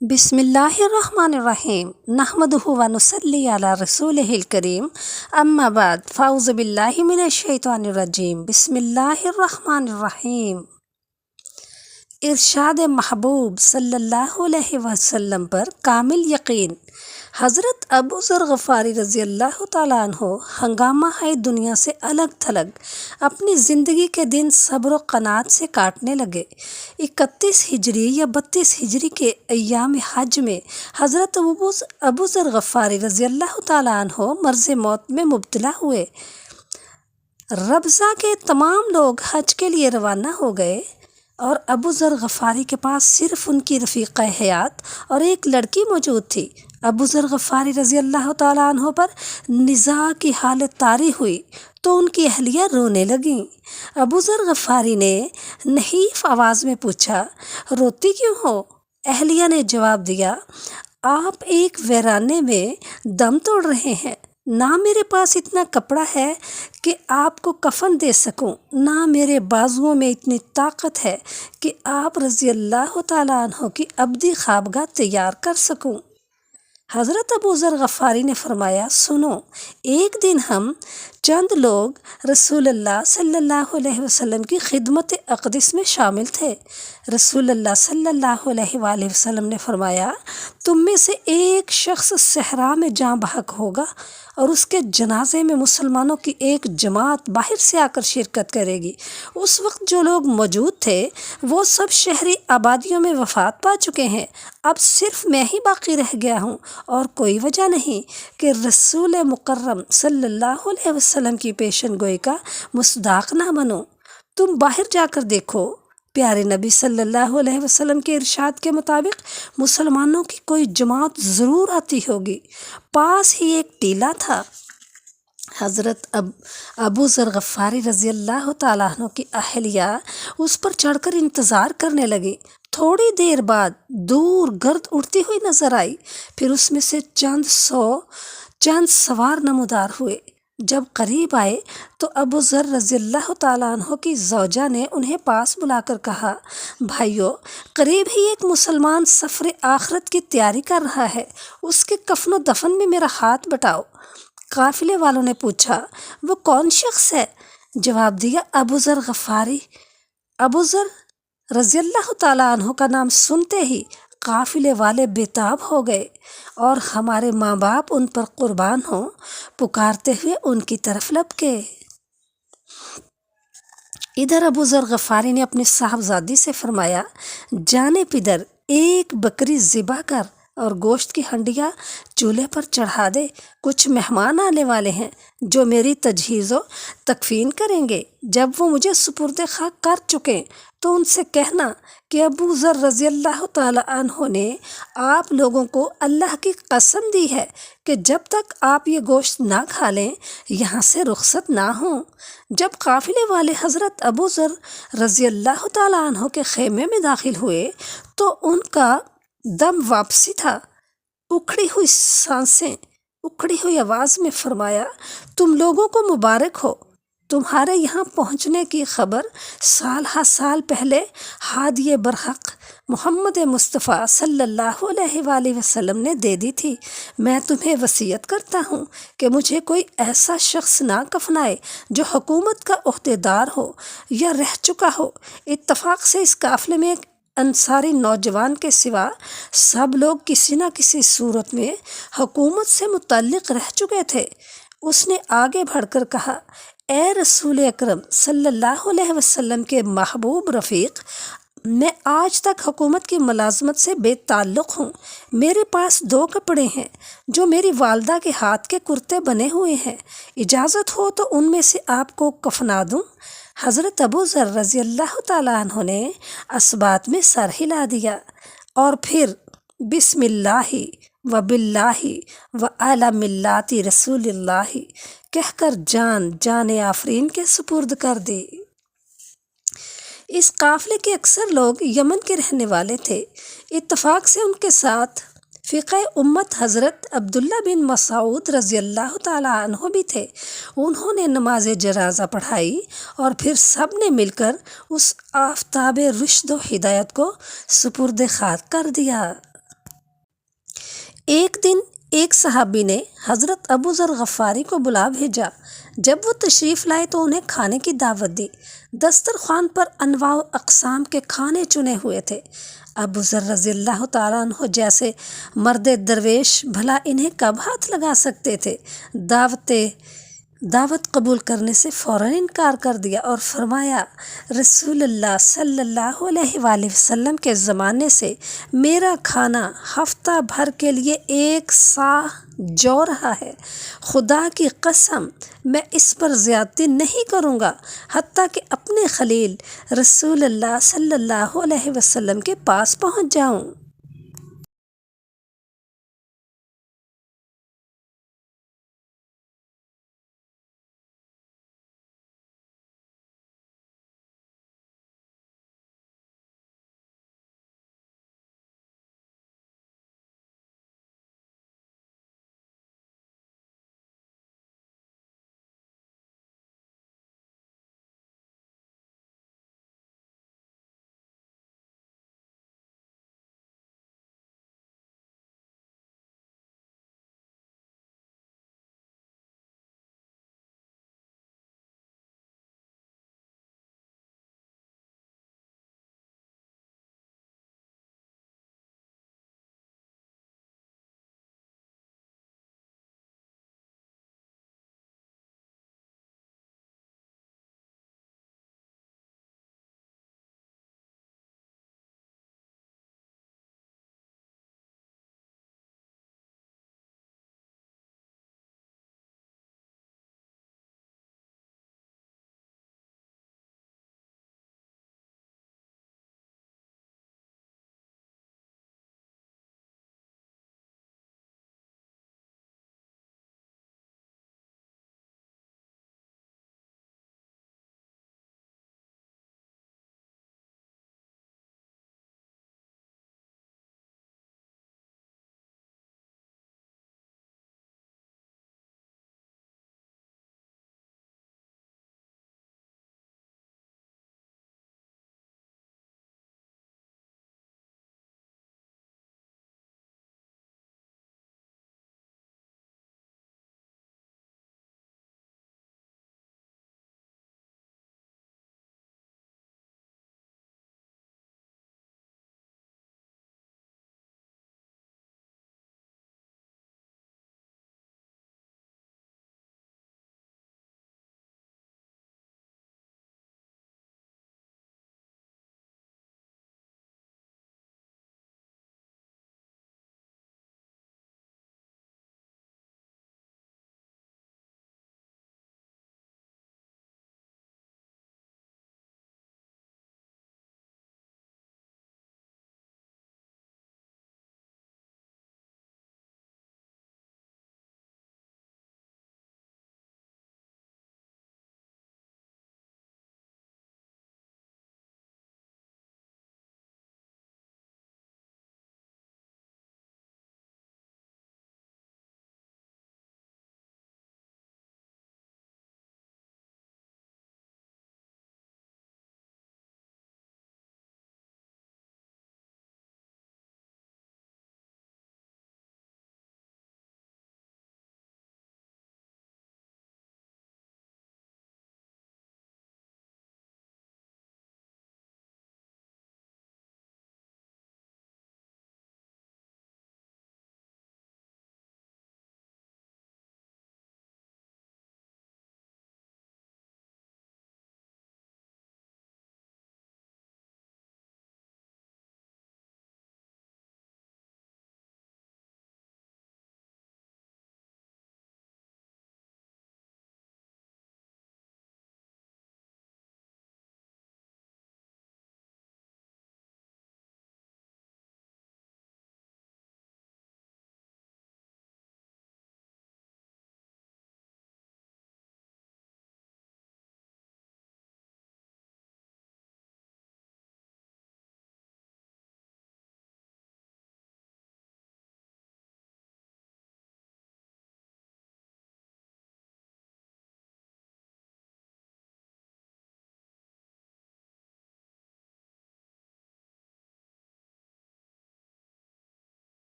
बिस्मिल्लाहिर्रहमानिर्रहीम नहमदुहु व नुसल्ली अला रसूलिहिल करीम अम्मा बाद फ़ाउज़ु बिल्लाहि मिनश्शैतानिर्रजीम बिस्मिल्लाहिर्रहमानिर्रहीम। इरशाद महबूब सल्लल्लाहु अलैहि वसल्लम पर कामिल यकीन। हज़रत अबू ज़र ग़फ़ारी रज़ी अल्लाह ताला अन्हो हंगामा है दुनिया से अलग थलग अपनी ज़िंदगी के दिन सब्र व क़नात से काटने लगे। 31 हिजरी या 32 हिजरी के अय्याम हज में हज़रत अबू ज़र ग़फ़ारी रज़ी अल्लाह ताला अन्हो मर्ज़ मौत में मुब्तला हुए। रबज़ा के तमाम लोग हज के लिए रवाना हो गए और अबू ज़र ग़फ़ारी के पास सिर्फ़ उनकी रफ़ीक़ा हयात और एक लड़की मौजूद थी। अबू ज़र ग़फ़ारी रज़ी अल्लाह ताला अन्हो पर निज़ा की हालत तारी हुई तो उनकी अहलिया रोने लगीं। अबू ज़र ग़फ़ारी ने नहीफ़ आवाज़ में पूछा, रोती क्यों हो? अहलिया ने जवाब दिया, आप एक वीराने में दम तोड़ रहे हैं। ना मेरे पास इतना कपड़ा है कि आपको कफन दे सकूं, ना मेरे बाजुओं में इतनी ताकत है कि आप रज़ी अल्लाह ताला अन्हो की अब्दी ख्वाबगाह तैयार कर सकूं। हज़रत अबू ज़र ग़फ़ारी ने फरमाया, सुनो, एक दिन हम चंद लोग रसूलुल्लाह सल्लल्लाहु अलैहि वसल्लम की खिदमत अक़दस में शामिल थे। रसूलुल्लाह सल्लल्लाहु अलैहि वसल्लम ने फरमाया, तुम में से एक शख्स सहरा में जाँ बहक होगा और उसके जनाजे में मुसलमानों की एक जमात बाहर से आकर शिरकत करेगी। उस वक्त जो लोग मौजूद थे वो सब शहरी आबादियों में वफ़ात पा चुके हैं। अब सिर्फ मैं ही बाकी रह गया हूँ और कोई वजह नहीं कि रसूल मुकर्रम सल्लल्लाहु अलैहि वसल्लम की पेशन गोई का मुस्दाक ना बनो। तुम बाहर जाकर देखो। प्यारे नबी सल्लल्लाहु अलैहि वसल्लम के इरशाद के मुताबिक मुसलमानों की कोई जमात ज़रूर आती होगी। पास ही एक टीला था। हज़रत अबू ज़र ग़फ़ारी रज़ी अल्लाह ताला अन्हु की अहलिया उस पर चढ़कर इंतज़ार करने लगी। थोड़ी देर बाद दूर गर्द उड़ती हुई नजर आई। फिर उसमें से चंद सवार नमूदार हुए। जब करीब आए तो अबू ज़र रज़ी अल्लाह ताला अन्हु की ज़ौजा ने उन्हें पास बुलाकर कहा, भाइयों, करीब ही एक मुसलमान सफ़र आखिरत की तैयारी कर रहा है, उसके कफ़न दफन में मेरा हाथ बटाओ। काफिले वालों ने पूछा, वो कौन शख्स है? जवाब दिया, अबू ज़र ग़फ़ारी। अबू ज़र रज़ी अल्लाह ताला अन्हु का नाम सुनते ही काफिले वाले बेताब हो गए और हमारे माँ बाप उन पर कुर्बान हों पुकारते हुए उनकी तरफ लपके। इधर अबू ज़र ग़फ़ारी ने अपनी साहबजादी से फरमाया, जाने पिदर, एक बकरी ज़िबा कर और गोश्त की हंडिया चूल्हे पर चढ़ा दे। कुछ मेहमान आने वाले हैं जो मेरी तजहीज़ो तकफ़ीन करेंगे। जब वो मुझे सुपुर्द खाक कर चुके तो उनसे कहना कि अबू ज़र रज़ी अल्लाह ताला अन्हु ने आप लोगों को अल्लाह की कसम दी है कि जब तक आप ये गोश्त ना खा लें यहाँ से रुखसत ना हों। जब काफ़िले वाले हज़रत अबू ज़र रज़ी अल्लाह ताला अन्हु के ख़ेमे में दाखिल हुए तो उनका दम वापसी था। उखड़ी हुई सांसें, उखड़ी हुई आवाज़ में फरमाया, तुम लोगों को मुबारक हो। तुम्हारे यहाँ पहुँचने की खबर साल हा साल पहले हादिये बरहक मोहम्मद मुस्तफ़ा सल्लल्लाहु अलैहि वसल्लम ने दे दी थी। मैं तुम्हें वसीयत करता हूँ कि मुझे कोई ऐसा शख्स ना कफनाए जो हुकूमत का ओहदेदार हो या रह चुका हो। इत्तफाक से इस काफ़िले में एक अंसारी नौजवान के सिवा सब लोग किसी न किसी सूरत में हुकूमत से मुतल्लिक़ रह चुके थे। उसने आगे बढ़कर कहा, ए रसूल अकरम सल्लल्लाहु अलैहि वसल्लम के महबूब रफ़ीक, मैं आज तक हुकूमत की मुलाजमत से बेताल्लुक़ हूँ। मेरे पास 2 कपड़े हैं जो मेरी वालदा के हाथ के कुर्ते बने हुए हैं। इजाज़त हो तो उनमें से आपको कफना दूँ। हज़रत अबू ज़र रज़ी अल्लाह ताला अन्हु ने असबात में सर हिला दिया और फिर बिस्मिल्लाहि व बिल्लाहि व अला मिल्लाति रसूलिल्लाहि कहकर जान आफरीन के सुपुर्द कर दी। इस काफ़िले के अक्सर लोग यमन के रहने वाले थे। इत्तफाक से उनके साथ फ़िक़े उम्मत हज़रत अब्दुल्ला बिन मसऊद रज़ी अल्लाह ताला अन्हु भी थे। उन्होंने नमाज जनाज़ा पढ़ाई और फिर सब ने मिलकर उस आफ़ताब रुश्द व हिदायत को सुपुर्द खाक कर दिया। ایک دن ایک صحابی نے حضرت ابو ذر غفاری کو بلا بھیجا۔ جب وہ تشریف لائے تو انہیں کھانے کی دعوت دی۔ دسترخوان پر انواع و اقسام کے کھانے چنے ہوئے تھے۔ ابو ذر رضی اللہ تعالیٰ عنہ جیسے مرد درویش بھلا انہیں کب ہاتھ لگا سکتے تھے؟ دعوت قبول کرنے سے فوراً انکار کر دیا اور فرمایا، رسول اللہ صلی اللہ علیہ وآلہ وسلم کے زمانے سے میرا کھانا ہفتہ بھر کے لیے 1 صاع جو رہا ہے۔ خدا کی قسم میں اس پر زیادتی نہیں کروں گا حتیٰ کہ اپنے خلیل رسول اللہ صلی اللہ علیہ وسلم کے پاس پہنچ جاؤں۔